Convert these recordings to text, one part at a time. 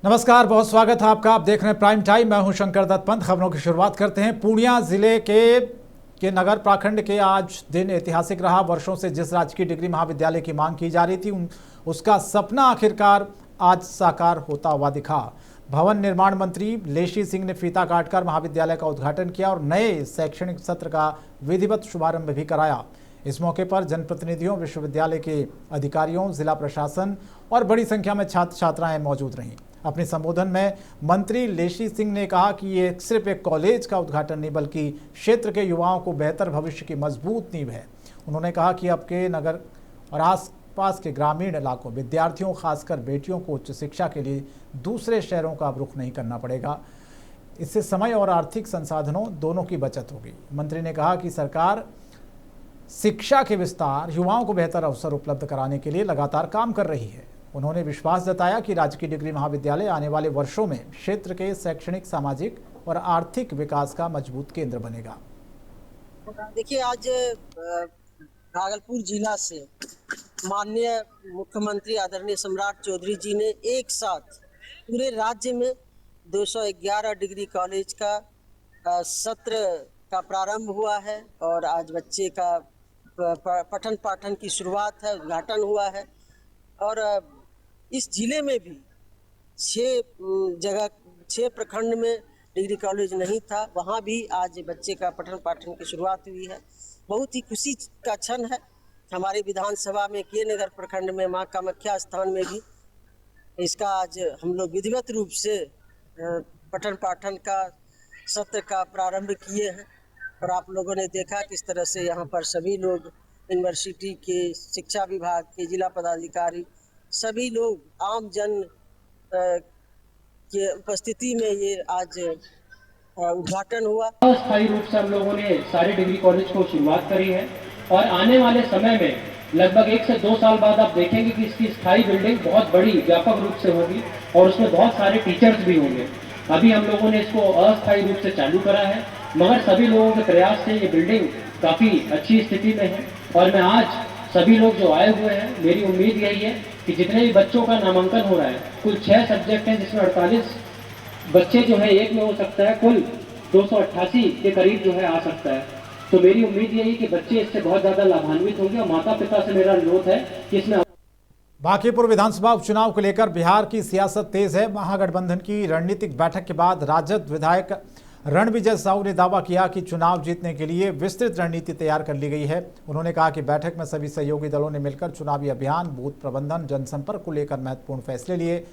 नमस्कार, बहुत स्वागत है आपका। आप देख रहे हैं प्राइम टाइम। मैं हूं शंकर दत्त पंत। खबरों की शुरुआत करते हैं। पूर्णिया जिले के नगर प्रखंड के आज दिन ऐतिहासिक रहा। वर्षों से जिस राजकीय डिग्री महाविद्यालय की मांग की जा रही थी उसका सपना आखिरकार आज साकार होता हुआ दिखा। भवन निर्माण मंत्री लेशी सिंह ने फीता काटकर महाविद्यालय का उद्घाटन किया और नए शैक्षणिक सत्र का विधिवत शुभारंभ भी कराया। इस मौके पर जनप्रतिनिधियों, विश्वविद्यालय के अधिकारियों, जिला प्रशासन और बड़ी संख्या में छात्र छात्राएं मौजूद रहीं। अपने संबोधन में मंत्री लेशी सिंह ने कहा कि ये सिर्फ एक कॉलेज का उद्घाटन नहीं बल्कि क्षेत्र के युवाओं को बेहतर भविष्य की मजबूत नींव है। उन्होंने कहा कि अब के नगर और आसपास के ग्रामीण इलाकों विद्यार्थियों, खासकर बेटियों को उच्च शिक्षा के लिए दूसरे शहरों का रुख नहीं करना पड़ेगा। इससे समय और आर्थिक संसाधनों दोनों की बचत होगी। मंत्री ने कहा कि सरकार शिक्षा के विस्तार, युवाओं को बेहतर अवसर उपलब्ध कराने के लिए लगातार काम कर रही है। उन्होंने विश्वास जताया कि राजकीय डिग्री महाविद्यालय आने वाले वर्षों में क्षेत्र के शैक्षणिक, सामाजिक और आर्थिक विकास का मजबूत केंद्र बनेगा। देखिए, आज भागलपुर जिला से माननीय मुख्यमंत्री आदरणीय सम्राट चौधरी जी ने एक साथ पूरे राज्य में 211 डिग्री कॉलेज का सत्र का प्रारंभ हुआ है और आज बच्चे का पठन पाठन की शुरुआत है, उद्घाटन हुआ है। और इस जिले में भी 6 प्रखंड में डिग्री कॉलेज नहीं था, वहाँ भी आज बच्चे का पठन पाठन की शुरुआत हुई है। बहुत ही खुशी का क्षण है। हमारे विधानसभा में के नगर प्रखंड में मां कामाख्या स्थान में भी इसका आज हम लोग विधिवत रूप से पठन पाठन का सत्र का प्रारंभ किए हैं। और आप लोगों ने देखा किस तरह से यहाँ पर सभी लोग, यूनिवर्सिटी के, शिक्षा विभाग के जिला पदाधिकारी, सभी लोग, आम जन के उपस्थिति में ये आज उद्घाटन हुआ। अस्थायी रूप से हम लोगों ने सारे डिग्री कॉलेज को शुरुआत करी है और आने वाले समय में लगभग 1 से 2 साल बाद आप देखेंगे कि इसकी स्थायी बिल्डिंग बहुत बड़ी, व्यापक रूप से होगी और उसमें बहुत सारे टीचर्स भी होंगे। अभी हम लोगों ने इसको अस्थायी रूप से चालू करा है, मगर सभी लोगों के प्रयास से ये बिल्डिंग काफ़ी अच्छी स्थिति में है। और मैं आज सभी लोग जो आए हुए हैं, मेरी उम्मीद यही है कि जितने भी बच्चों का नामांकन हो रहा है, कुल 6 सब्जेक्ट हैं जिसमें 48 बच्चे जो है एक में हो सकता है, कुल 288 के करीब जो है आ सकता है। तो मेरी उम्मीद यही कि बच्चे इससे बहुत ज़्यादा लाभान्वित होंगे और माता पिता से मेरा अनुरोध है कि इसमें। बांकीपुर विधानसभा उपचुनाव को लेकर बिहार की सियासत तेज है। महागठबंधन की रणनीतिक बैठक के बाद राजद विधायक रणविजय साहू ने दावा किया कि चुनाव जीतने के लिए विस्तृत रणनीति तैयार कर ली गई है। उन्होंने कहा कि बैठक में सभी सहयोगी दलों ने मिलकर चुनावी अभियान, बूथ प्रबंधन, जनसंपर्क को लेकर महत्वपूर्ण फैसले लिए।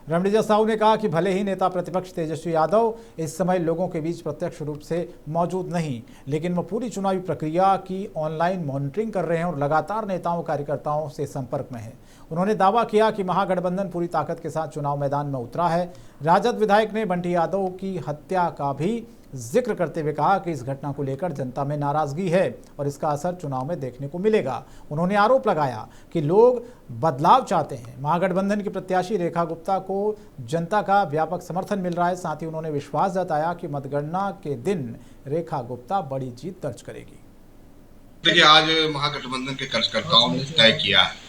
रणविजय साहू ने कहा कि भले ही नेता प्रतिपक्ष तेजस्वी यादव इस समय लोगों के बीच प्रत्यक्ष रूप से मौजूद नहीं, लेकिन वो पूरी चुनावी प्रक्रिया की ऑनलाइन मॉनिटरिंग कर रहे हैं और लगातार नेताओं, कार्यकर्ताओं से संपर्क में हैं। उन्होंने दावा किया कि महागठबंधन पूरी ताकत के साथ चुनाव मैदान में उतरा है। राजद विधायक ने बंटी यादव की हत्या का भी जिक्र करते हुए कहा कि इस घटना को लेकर जनता में नाराजगी है और इसका असर चुनाव में देखने को मिलेगा। उन्होंने आरोप लगाया कि लोग बदलाव चाहते हैं। महागठबंधन की प्रत्याशी रेखा गुप्ता को जनता का व्यापक समर्थन मिल रहा है। साथ ही उन्होंने विश्वास जताया कि मतगणना के दिन रेखा गुप्ता बड़ी जीत दर्ज करेगी। देखिए, आज महागठबंधन के कार्यकर्ताओं ने तय किया है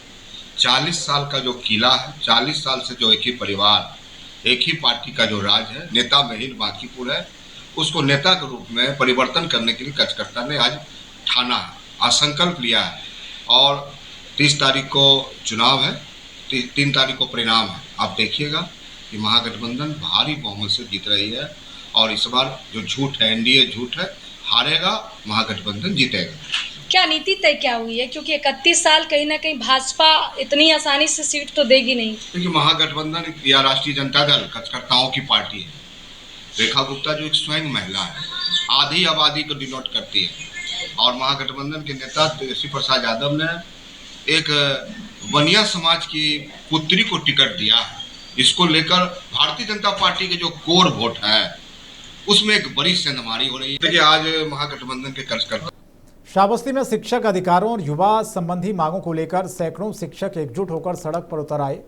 40 साल का जो किला है, 40 साल से जो एक ही परिवार, एक ही पार्टी का जो राज है, नेता महिल बांकीपुर है, उसको नेता के रूप में परिवर्तन करने के लिए कार्यकर्ता ने आज ठाना है, आज संकल्प लिया है। और 30 तारीख को चुनाव है, 3 तारीख को परिणाम है। आप देखिएगा कि महागठबंधन भारी बहुमत से जीत रही है और इस बार जो झूठ है, एनडीए झूठ है, हारेगा, महागठबंधन जीतेगा। क्या नीति तय क्या हुई है, क्योंकि 31 साल कहीं ना कहीं भाजपा इतनी आसानी से सीट तो देगी नहीं। क्योंकि महागठबंधन या राष्ट्रीय जनता दल कार्यकर्ताओं की पार्टी है। रेखा गुप्ता जो एक स्वयं महिला है, आधी आबादी को डिनोट करती है और महागठबंधन के नेता तेजस्वी प्रसाद यादव ने एक बनिया समाज की पुत्री को टिकट दिया है। इसको लेकर भारतीय जनता पार्टी के जो कोर वोट है उसमें एक बड़ी सेंधमारी हो रही है। देखिए, आज महागठबंधन के कार्यकर्ता श्रावस्ती में शिक्षक अधिकारों और युवा संबंधी मांगों को लेकर सैकड़ों शिक्षक एकजुट होकर सड़क पर उतर आए।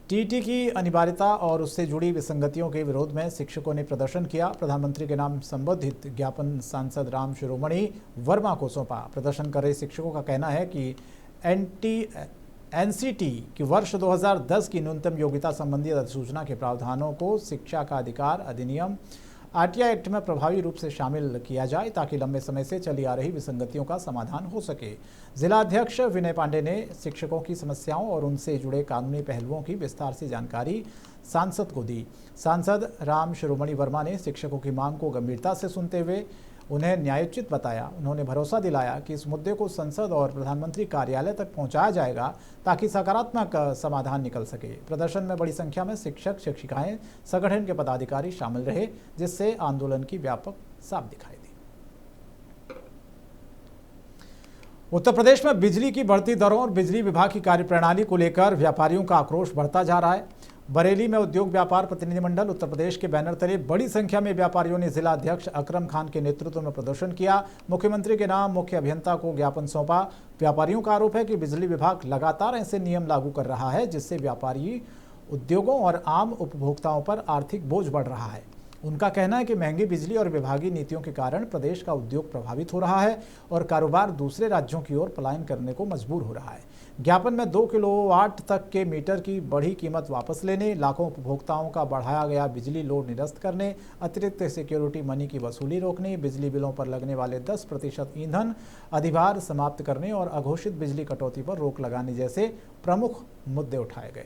टीटी की अनिवार्यता और उससे जुड़ी विसंगतियों के विरोध में शिक्षकों ने प्रदर्शन किया। प्रधानमंत्री के नाम संबोधित ज्ञापन सांसद राम शिरोमणि वर्मा को सौंपा। प्रदर्शन कर रहे शिक्षकों का कहना है कि एनसीटी की वर्ष 2010 की न्यूनतम योग्यता संबंधी अधिसूचना के प्रावधानों को शिक्षा का अधिकार अधिनियम आरटीआई एक्ट में प्रभावी रूप से शामिल किया जाए ताकि लंबे समय से चली आ रही विसंगतियों का समाधान हो सके। जिला अध्यक्ष विनय पांडे ने शिक्षकों की समस्याओं और उनसे जुड़े कानूनी पहलुओं की विस्तार से जानकारी सांसद को दी। सांसद राम शिरोमणि वर्मा ने शिक्षकों की मांग को गंभीरता से सुनते हुए उन्हें न्यायोचित बताया। उन्होंने भरोसा दिलाया कि इस मुद्दे को संसद और प्रधानमंत्री कार्यालय तक पहुंचाया जाएगा ताकि सकारात्मक समाधान निकल सके। प्रदर्शन में बड़ी संख्या में शिक्षक शिक्षिकाएं संगठन के पदाधिकारी शामिल रहे, जिससे आंदोलन की व्यापक साफ दिखाई दी। उत्तर प्रदेश में बिजली की बढ़ती दरों और बिजली विभाग की कार्यप्रणाली को लेकर व्यापारियों का आक्रोश बढ़ता जा रहा है। बरेली में उद्योग व्यापार प्रतिनिधिमंडल उत्तर प्रदेश के बैनर तले बड़ी संख्या में व्यापारियों ने जिला अध्यक्ष अकरम खान के नेतृत्व में प्रदर्शन किया। मुख्यमंत्री के नाम मुख्य अभियंता को ज्ञापन सौंपा। व्यापारियों का आरोप है कि बिजली विभाग लगातार ऐसे नियम लागू कर रहा है जिससे व्यापारी उद्योगों और आम उपभोक्ताओं पर आर्थिक बोझ बढ़ रहा है। उनका कहना है कि महंगी बिजली और विभागीय नीतियों के कारण प्रदेश का उद्योग प्रभावित हो रहा है और कारोबार दूसरे राज्यों की ओर पलायन करने को मजबूर हो रहा है। ज्ञापन में 2 किलोवाट तक के मीटर की बढ़ी कीमत वापस लेने, लाखों उपभोक्ताओं का बढ़ाया गया बिजली लोड निरस्त करने, अतिरिक्त सिक्योरिटी मनी की वसूली रोकने, बिजली बिलों पर लगने वाले 10% ईंधन अधिभार समाप्त करने और अघोषित बिजली कटौती पर रोक लगाने जैसे प्रमुख मुद्दे उठाए गए।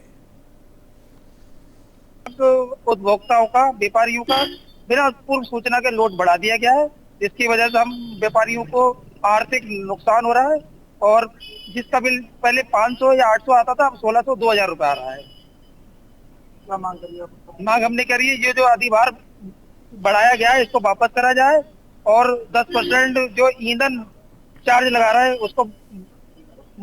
उपभोक्ताओं का, व्यापारियों का बिना पूर्व सूचना के लोड बढ़ा दिया गया है, जिसकी वजह से हम व्यापारियों को आर्थिक नुकसान हो रहा है और जिसका बिल पहले 500 या 800 आता था अब 1600 2000 रुपए आ रहा है। क्या मांग करिए? मांग हमने करी है ये जो अधिभार बढ़ाया गया है इसको वापस करा जाए और 10% जो ईंधन चार्ज लगा रहा है उसको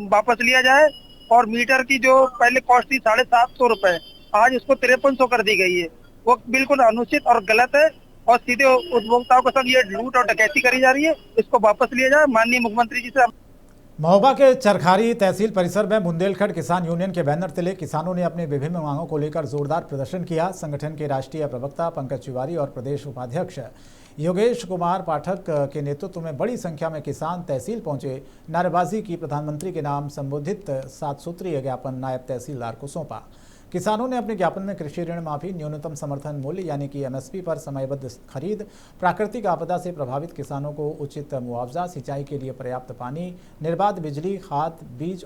वापस लिया जाए और मीटर की जो पहले कॉस्ट थी 750 रुपए आज इसको 5300 कर दी गई है। वो बिल्कुल अनुचित और गलत है और सीधे उपभोक्ताओं को सब ये लूट और डकैती करी जा रही है, इसको वापस लिया जाए। माननीय मुख्यमंत्री जी से महोबा के चरखारी तहसील परिसर में बुंदेलखंड किसान यूनियन के बैनर तले किसानों ने अपनी विभिन्न मांगों को लेकर जोरदार प्रदर्शन किया। संगठन के राष्ट्रीय प्रवक्ता पंकज तिवारी और प्रदेश उपाध्यक्ष योगेश कुमार पाठक के नेतृत्व में बड़ी संख्या में किसान तहसील पहुंचे। नारेबाजी की प्रधानमंत्री के नाम संबोधित 7 सूत्रीय ज्ञापन नायब तहसीलदार को सौंपा। किसानों ने अपने ज्ञापन में कृषि ऋण माफी, न्यूनतम समर्थन मूल्य यानी कि एमएसपी पर समयबद्ध खरीद, प्राकृतिक आपदा से प्रभावित किसानों को उचित मुआवजा, सिंचाई के लिए पर्याप्त पानी, निर्बाध बिजली, खाद, बीज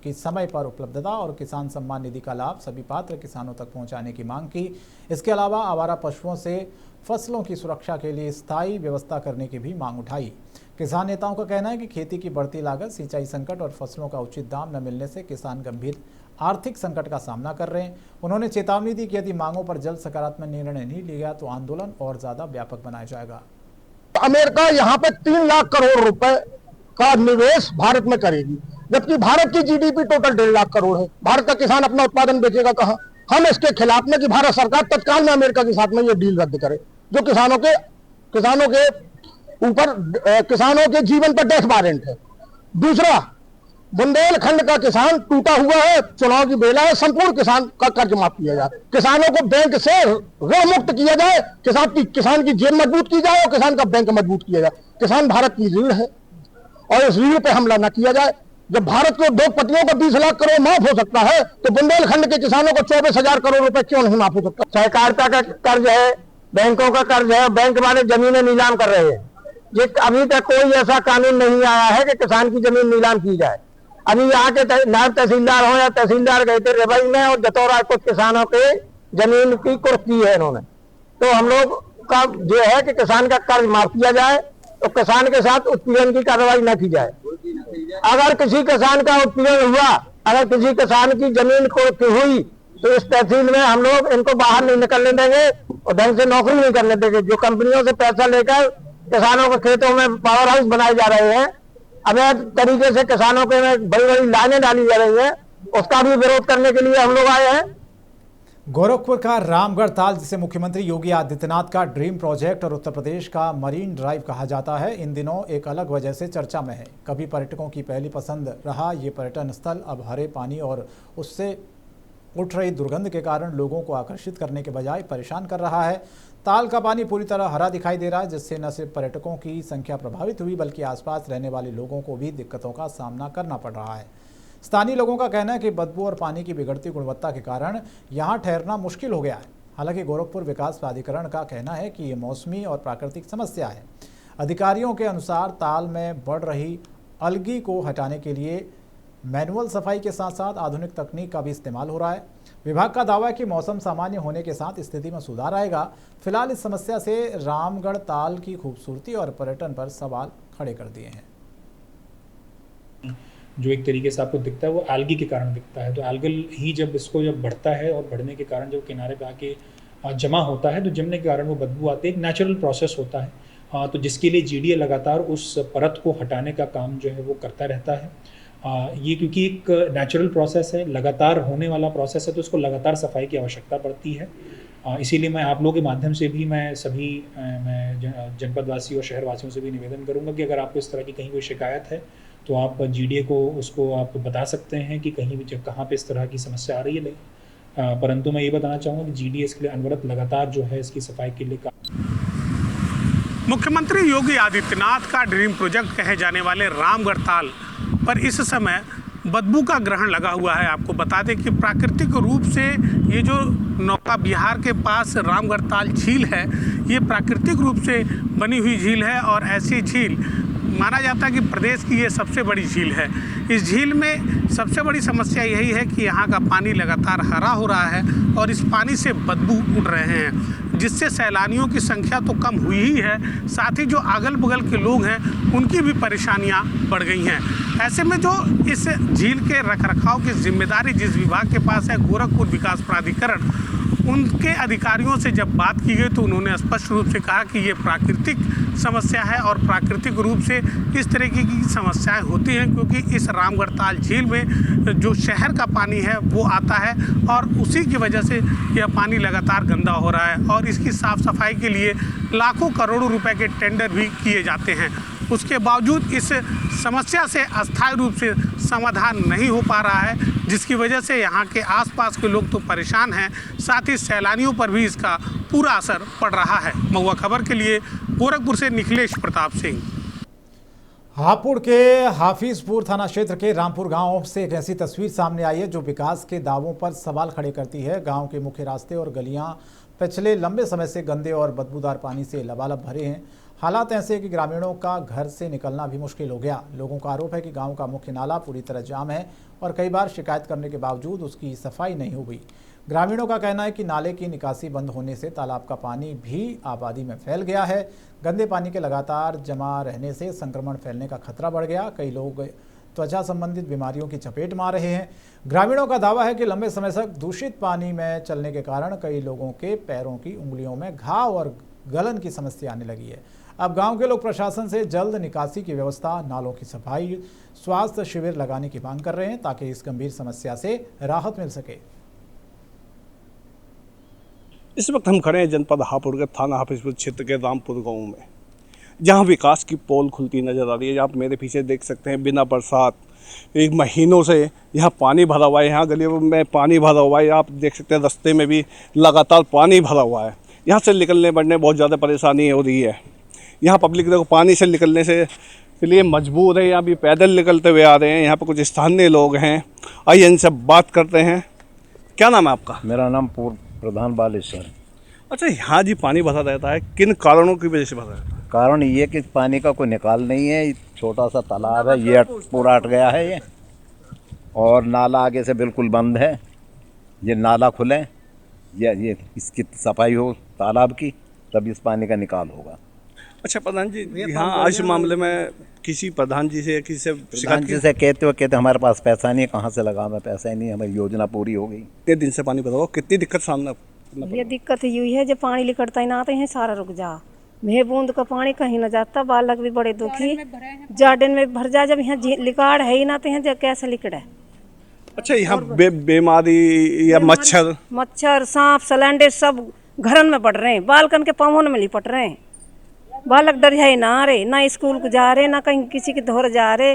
की समय पर उपलब्धता और किसान सम्मान निधि का लाभ सभी पात्र किसानों तक पहुंचाने की मांग की। इसके अलावा आवारा पशुओं से फसलों की सुरक्षा के लिए स्थायी व्यवस्था करने की भी मांग उठाई। किसान नेताओं का कहना है कि खेती की बढ़ती लागत, सिंचाई संकट और फसलों का उचित दाम न मिलने से किसान गंभीर आर्थिक संकट का सामना कर रहे हैं। उन्होंने चेतावनी दी कि यदि मांगों पर जल्द सकारात्मक निर्णय नहीं लिया तो आंदोलन और ज्यादा व्यापक बनाया जाएगा। अमेरिका यहाँ पे 3 लाख करोड़ रुपए का निवेश भारत में करेगी, जबकि भारत की जीडीपी टोटल 1.5 लाख करोड़ है। भारत का किसान अपना उत्पादन बेचेगा कहाँ? हम इसके खिलाफ में कि भारत सरकार तत्काल में अमेरिका के साथ में ये डील रद्द करे, जो किसानों के जीवन पर डेथ वारंट है। दूसरा, बुंदेलखंड का किसान टूटा हुआ है, चुनाव की बेला है, संपूर्ण किसान का कर्ज माफ किया जाए, किसानों को बैंक से ऋण मुक्त किया जाए, किसान की जेब मजबूत की जाए और किसान का बैंक मजबूत किया जाए। किसान भारत की रीढ़ है और इस रीढ़ पे हमला न किया जाए। जब भारत को 2 पतियों को 20 लाख करोड़ माफ हो सकता है तो बुंदेलखंड के किसानों को 24,000 करोड़ रुपए क्यों नहीं माफ हो सकता? सहकारिता का कर्ज है, बैंकों का कर्ज है, बैंक वाले जमीनें नीलाम कर रहे हैं। ये अभी तक कोई ऐसा कानून नहीं आया है कि किसान की जमीन नीलाम की जाए। अभी यहाँ के नायब तहसीलदार हो या तहसीलदार गए थे रेवाई में और जतौरा कुछ किसानों के जमीन की कुर्क की है इन्होंने। तो हम लोग का जो है कि किसान का कर्ज माफ किया जाए तो किसान के साथ उत्पीड़न की कार्रवाई न की जाए। अगर किसी किसान का उत्पीड़न हुआ, अगर किसी किसान की जमीन कुर्क हुई तो इस तहसील में हम लोग इनको बाहर नहीं निकलने देंगे और ढंग से नौकरी नहीं करने देंगे। जो कंपनियों से पैसा लेकर किसानों के खेतों में पावर हाउस बनाए जा रहे हैं, अवैध तरीके से किसानों के में बड़ी बड़ी लाइनें डाली जा रही हैं, उसका भी विरोध करने के लिए हम लोग आए हैं। गोरखपुर का रामगढ़ ताल, जिसे मुख्यमंत्री योगी आदित्यनाथ का ड्रीम प्रोजेक्ट और उत्तर प्रदेश का मरीन ड्राइव कहा जाता है, इन दिनों एक अलग वजह से चर्चा में है। कभी पर्यटकों की पहली पसंद रहा ये पर्यटन स्थल अब हरे पानी और उससे उठ रही दुर्गंध के कारण लोगों को आकर्षित करने के बजाय परेशान कर रहा है। ताल का पानी पूरी तरह हरा दिखाई दे रहा है, जिससे न सिर्फ पर्यटकों की संख्या प्रभावित हुई बल्कि आसपास रहने वाले लोगों को भी दिक्कतों का सामना करना पड़ रहा है। स्थानीय लोगों का कहना है कि बदबू और पानी की बिगड़ती गुणवत्ता के कारण यहाँ ठहरना मुश्किल हो गया है। हालांकि गोरखपुर विकास प्राधिकरण का कहना है कि ये मौसमी और प्राकृतिक समस्या है। अधिकारियों के अनुसार ताल में बढ़ रही अलगी को हटाने के लिए मैनुअल सफाई के साथ साथ आधुनिक तकनीक का भी इस्तेमाल हो रहा है। विभाग का दावा है कि मौसम सामान्य होने के साथ स्थिति में सुधार आएगा। फिलहाल इस समस्या से रामगढ़ ताल की खूबसूरती और पर्यटन पर सवाल खड़े कर दिए हैं। जो एक तरीके से आपको दिखता है वो एल्गी के कारण दिखता है। तो एल्गल ही जब बढ़ता है और बढ़ने के कारण जब किनारे पे आके जमा होता है तो जमने के कारण वो बदबू आती है। एक नेचुरल प्रोसेस होता है। तो जिसके लिए जीडीए लगातार उस परत को हटाने का काम जो है वो करता रहता है। ये क्योंकि एक नेचुरल प्रोसेस है, लगातार होने वाला प्रोसेस है, तो उसको लगातार सफाई की आवश्यकता पड़ती है। इसीलिए मैं आप लोगों के माध्यम से भी मैं जनपदवासी और शहरवासियों से भी निवेदन करूंगा कि अगर आपको इस तरह की कहीं कोई शिकायत है तो आप जीडीए को उसको आप बता सकते हैं कि कहीं भी कहाँ पे इस तरह की समस्या आ रही है। परंतु मैं ये बताना चाहूँगा कि जीडीए इसके लिए अनवरत लगातार जो है इसकी सफाई के लिए मुख्यमंत्री योगी आदित्यनाथ का ड्रीम प्रोजेक्ट कहे जाने वाले रामगढ़ ताल पर इस समय बदबू का ग्रहण लगा हुआ है। आपको बता दें कि प्राकृतिक रूप से ये जो नौका बिहार के पास रामगढ़ ताल झील है, ये प्राकृतिक रूप से बनी हुई झील है और ऐसी झील माना जाता है कि प्रदेश की ये सबसे बड़ी झील है। इस झील में सबसे बड़ी समस्या यही है कि यहाँ का पानी लगातार हरा हो रहा है और इस पानी से बदबू उठ रहे हैं, जिससे सैलानियों की संख्या तो कम हुई ही है, साथ ही जो अगल बगल के लोग हैं उनकी भी परेशानियाँ बढ़ गई हैं। ऐसे में जो इस झील के रखरखाव की जिम्मेदारी जिस विभाग के पास है, गोरखपुर विकास प्राधिकरण, उनके अधिकारियों से जब बात की गई तो उन्होंने स्पष्ट रूप से कहा कि ये प्राकृतिक समस्या है और प्राकृतिक रूप से इस तरीके की समस्याएं होती हैं क्योंकि इस रामगढ़ ताल झील में जो शहर का पानी है वो आता है और उसी की वजह से यह पानी लगातार गंदा हो रहा है और इसकी साफ़ सफाई के लिए लाखों करोड़ों रुपए के टेंडर भी किए जाते हैं। उसके बावजूद इस समस्या से अस्थायी रूप से समाधान नहीं हो पा रहा है, जिसकी वजह से यहाँ के आसपास के लोग तो परेशान हैं, साथ ही सैलानियों पर भी इसका पूरा असर पड़ रहा है। महुआ खबर के लिए गोरखपुर से निखिलेश प्रताप सिंह। हापुड़ के हाफिजपुर थाना क्षेत्र के रामपुर गांव से एक ऐसी तस्वीर सामने आई है जो विकास के दावों पर सवाल खड़े करती है। गांव के मुख्य रास्ते और गलियां पिछले लंबे समय से गंदे और बदबूदार पानी से लबालब भरे हैं। हालात ऐसे हैं कि ग्रामीणों का घर से निकलना भी मुश्किल हो गया। लोगों का आरोप है कि गांव का मुख्य नाला पूरी तरह जाम है और कई बार शिकायत करने के बावजूद उसकी सफाई नहीं हो गई। ग्रामीणों का कहना है कि नाले की निकासी बंद होने से तालाब का पानी भी आबादी में फैल गया है। गंदे पानी के लगातार जमा रहने से संक्रमण फैलने का खतरा बढ़ गया। कई लोग त्वचा संबंधित बीमारियों की चपेट में आ रहे हैं। ग्रामीणों का दावा है कि लंबे समय तक दूषित पानी में चलने के कारण कई लोगों के पैरों की उंगलियों में घाव और गलन की समस्या आने लगी है। अब गांव के लोग प्रशासन से जल्द निकासी की व्यवस्था, नालों की सफाई, स्वास्थ्य शिविर लगाने की मांग कर रहे हैं ताकि इस गंभीर समस्या से राहत मिल सके। इस वक्त हम खड़े हैं जनपद हापुड़ के थाना हाफिजपुर क्षेत्र के रामपुर गांव में, जहां विकास की पोल खुलती नजर आ रही है। आप मेरे पीछे देख सकते हैं, बिना बरसात एक महीनों से यहाँ पानी भरा हुआ है। यहाँ गलियों में पानी भरा हुआ है। आप देख सकते हैं रास्ते में भी लगातार पानी भरा हुआ है। यहाँ से निकलने बढ़ने बहुत ज़्यादा परेशानी हो रही है। यहाँ पब्लिक देखो पानी से निकलने से के लिए मजबूर है। यहाँ भी पैदल निकलते हुए आ रहे हैं। यहाँ पर कुछ स्थानीय लोग हैं, आइए इनसे बात करते हैं। क्या नाम है आपका? मेरा नाम पूर्व प्रधान बालेश्वर। अच्छा, यहाँ जी पानी भरा रहता है, किन कारणों की वजह से भरा रहता है? कारण ये कि पानी का कोई निकाल नहीं है। छोटा सा तालाब है, ये पूरा अट गया है ये, और नाला आगे से बिल्कुल बंद है। ये नाला खुले, ये इसकी सफाई हो तालाब की, तब इस पानी का निकाल होगा। अच्छा प्रधान जी, यहाँ आज मामले में किसी प्रधान जी से कहते हमारे पास पैसा नहीं है, कहाँ से लगा मैं पैसा ही नहीं, हमारी योजना पूरी हो गई। कितने दिन से पानी भरा, कितनी दिक्कत सामना? ये दिक्कत यही है, जब पानी लिकड़ता ही ना आते हैं सारा रुक जा, मैं बूंद का पानी कहीं न जाता, बालक भी बड़े दुखी, गार्डन में भर जा, जब यहाँ लिकाड़ है ही ना आते हैं, जब कैसे लिकड़े। अच्छा, यहाँ बीमारी या मच्छर सांप सलेंडर सब घरन में बढ़ रहे हैं, बालकन के पावन में लिपट रहे हैं। बालक डर है ना रहे, ना स्कूल को जा रहे, ना कहीं किसी के धोर जा रहे,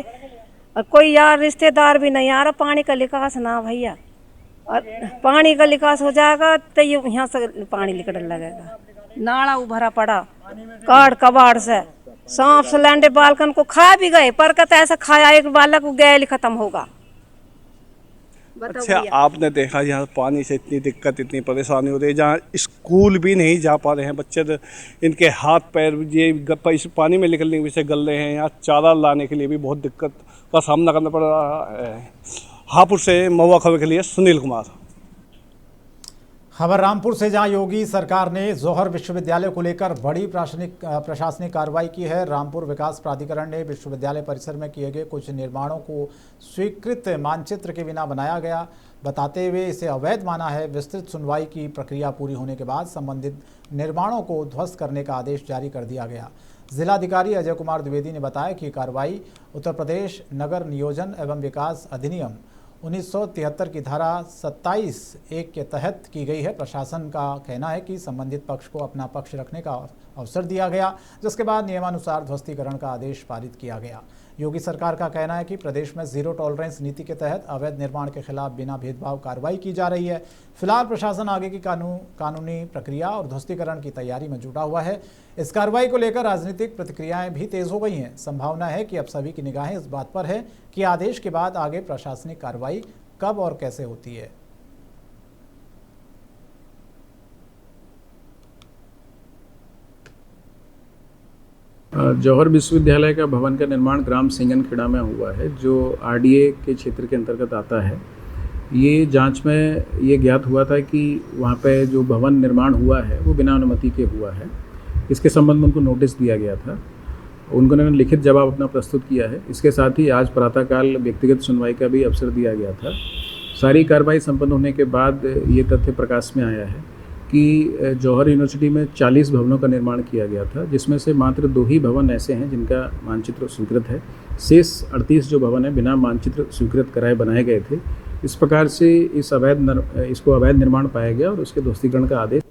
और कोई यार रिश्तेदार भी नहीं आ रहा। पानी का निकास ना भैया, और पानी का निकास हो जाएगा तो यहाँ से पानी निकलने लगेगा। नाला उभरा पड़ा काट कबाड़ से, सांप सलेंडर बालकन को खा भी गए, पर कहते ऐसा खाया एक बालक को गैल खत्म होगा। अच्छा, आपने देखा यहाँ पानी से इतनी दिक्कत, इतनी परेशानी हो रही है, जहाँ स्कूल भी नहीं जा पा रहे हैं बच्चे, तो इनके हाथ पैर ये इस पानी में निकलने की वजह से गल रहे हैं। यहाँ चारा लाने के लिए भी बहुत दिक्कत का सामना करना पड़ रहा है। हापुड़ से महुआ खबर के लिए सुनील कुमार। खबर रामपुर से, जहां योगी सरकार ने जौहर विश्वविद्यालय को लेकर बड़ी प्रशासनिक कार्रवाई की है। रामपुर विकास प्राधिकरण ने विश्वविद्यालय परिसर में किए गए कुछ निर्माणों को स्वीकृत मानचित्र के बिना बनाया गया बताते हुए इसे अवैध माना है। विस्तृत सुनवाई की प्रक्रिया पूरी होने के बाद संबंधित निर्माणों को ध्वस्त करने का आदेश जारी कर दिया गया। जिलाधिकारी अजय कुमार द्विवेदी ने बताया कि कार्रवाई उत्तर प्रदेश नगर नियोजन एवं विकास अधिनियम 1973 की धारा 27(1) के तहत की गई है। प्रशासन का कहना है कि संबंधित पक्ष को अपना पक्ष रखने का अवसर दिया गया, जिसके बाद नियमानुसार ध्वस्तीकरण का आदेश पारित किया गया। योगी सरकार का कहना है कि प्रदेश में जीरो टॉलरेंस नीति के तहत अवैध निर्माण के खिलाफ बिना भेदभाव कार्रवाई की जा रही है। फिलहाल प्रशासन आगे की कानूनी प्रक्रिया और ध्वस्तीकरण की तैयारी में जुटा हुआ है। इस कार्रवाई को लेकर राजनीतिक प्रतिक्रियाएं भी तेज हो गई हैं। संभावना है कि अब सभी की निगाहें इस बात पर है कि आदेश के बाद आगे प्रशासनिक कार्रवाई कब और कैसे होती है। जौहर विश्वविद्यालय का भवन का निर्माण ग्राम सिंगनखेड़ा में हुआ है, जो आरडीए के क्षेत्र के अंतर्गत आता है। ये जांच में ये ज्ञात हुआ था कि वहाँ पे जो भवन निर्माण हुआ है वो बिना अनुमति के हुआ है। इसके संबंध में उनको नोटिस दिया गया था, उन्होंने लिखित जवाब अपना प्रस्तुत किया है। इसके साथ ही आज प्रातःकाल व्यक्तिगत सुनवाई का भी अवसर दिया गया था। सारी कार्रवाई संपन्न होने के बाद ये तथ्य प्रकाश में आया है कि जौहर यूनिवर्सिटी में 40 भवनों का निर्माण किया गया था, जिसमें से मात्र 2 ही भवन ऐसे हैं जिनका मानचित्र स्वीकृत है। शेष 38 जो भवन है बिना मानचित्र स्वीकृत कराए बनाए गए थे। इस प्रकार से इसको अवैध निर्माण पाया गया और उसके ध्वस्तीकरण का आदेश।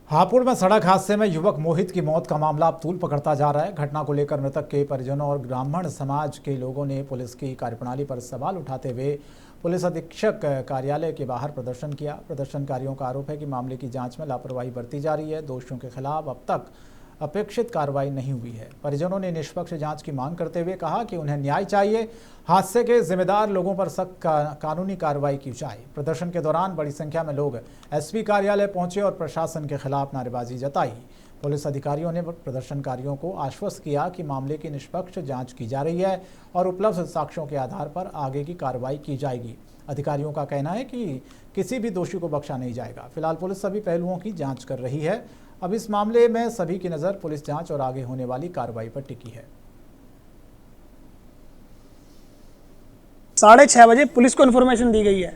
हापुड़ में सड़क हादसे में युवक मोहित की मौत का मामला अब तूल पकड़ता जा रहा है। घटना को लेकर मृतक के परिजनों और ब्राह्मण समाज के लोगों ने पुलिस की कार्यप्रणाली पर सवाल उठाते हुए पुलिस अधीक्षक कार्यालय के बाहर प्रदर्शन किया। प्रदर्शनकारियों का आरोप है कि मामले की जांच में लापरवाही बरती जा रही है। दोषियों के खिलाफ अब तक अपेक्षित कार्रवाई नहीं हुई है। परिजनों ने निष्पक्ष जांच की मांग करते हुए कहा कि उन्हें न्याय चाहिए। हादसे के जिम्मेदार लोगों पर सख्त कानूनी कार्रवाई की जाए। प्रदर्शन के दौरान बड़ी संख्या में लोग एसपी कार्यालय पहुंचे और प्रशासन के खिलाफ नारेबाजी जताई। पुलिस अधिकारियों ने प्रदर्शनकारियों को आश्वस्त किया कि मामले की निष्पक्ष जांच की जा रही है और उपलब्ध साक्ष्यों के आधार पर आगे की कार्रवाई की जाएगी। अधिकारियों का कहना है कि किसी भी दोषी को बख्शा नहीं जाएगा। फिलहाल पुलिस सभी पहलुओं की जांच कर रही है। अब इस मामले में सभी की नज़र पुलिस जांच और आगे होने वाली कार्रवाई पर टिकी है। 6:30 बजे पुलिस को इन्फॉर्मेशन दी गई है।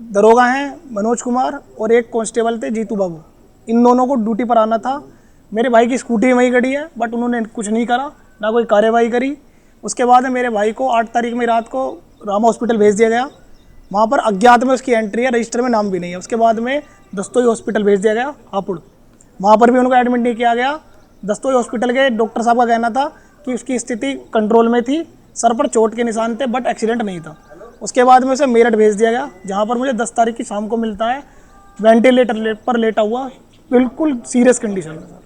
दरोगा हैं मनोज कुमार और एक कांस्टेबल थे जीतू बाबू। इन दोनों को ड्यूटी पर आना था। मेरे भाई की स्कूटी वहीं खड़ी है, बट उन्होंने कुछ नहीं करा, ना कोई कार्रवाई करी। उसके बाद मेरे भाई को 8 तारीख में रात को रामा हॉस्पिटल भेज दिया गया। वहाँ पर अज्ञात में उसकी एंट्री है, रजिस्टर में नाम भी नहीं है। उसके बाद में दस्तोई हॉस्पिटल भेज दिया गया हापुड़। वहाँ पर भी उनको एडमिट नहीं किया गया। दस्तोई हॉस्पिटल के डॉक्टर साहब का कहना था कि उसकी स्थिति कंट्रोल में थी, सर पर चोट के निशान थे, बट एक्सीडेंट नहीं था। उसके बाद में उसे मेरठ भेज दिया गया, जहाँ पर मुझे 10 तारीख की शाम को मिलता है वेंटिलेटर पर लेटा हुआ, बिल्कुल सीरियस कंडीशन में सर,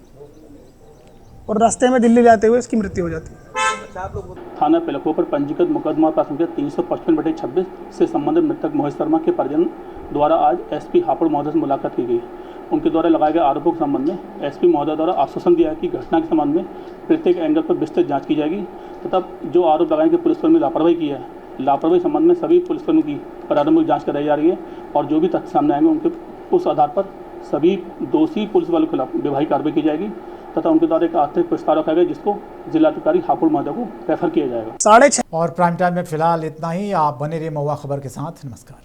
और रास्ते में दिल्ली जाते हुए उसकी मृत्यु हो जाती है। थाना पिलखो पर पंजीकृत मुकदमा का संख्या 355/26 से संबंधित मृतक मोहित शर्मा के परिजन द्वारा आज एसपी हापुड़ महोदय से मुलाकात की गई। उनके द्वारा लगाए गए आरोपों के संबंध में एसपी महोदय द्वारा आश्वासन दिया कि घटना के संबंध में प्रत्येक एंगल पर विस्तृत जांच की जाएगी तथा जो आरोप लगाए कि पुलिसकर्मी लापरवाही की है, लापरवाही संबंध में सभी पुलिसकर्मी की प्रारंभिक जाँच कराई जा रही है और जो भी तथ्य सामने आएंगे उनके उस आधार पर सभी दोषी पुलिस वालों के खिलाफ विभागीय कार्रवाई की जाएगी तथा उनके द्वारा एक आर्थिक पुरस्कार रखा गया जिसको जिलाधिकारी हापुड़ महोदय को रेफर किया जाएगा। 6:30 और प्राइम टाइम में फिलहाल इतना ही। आप बने रहिए महुआ खबर के साथ। नमस्कार।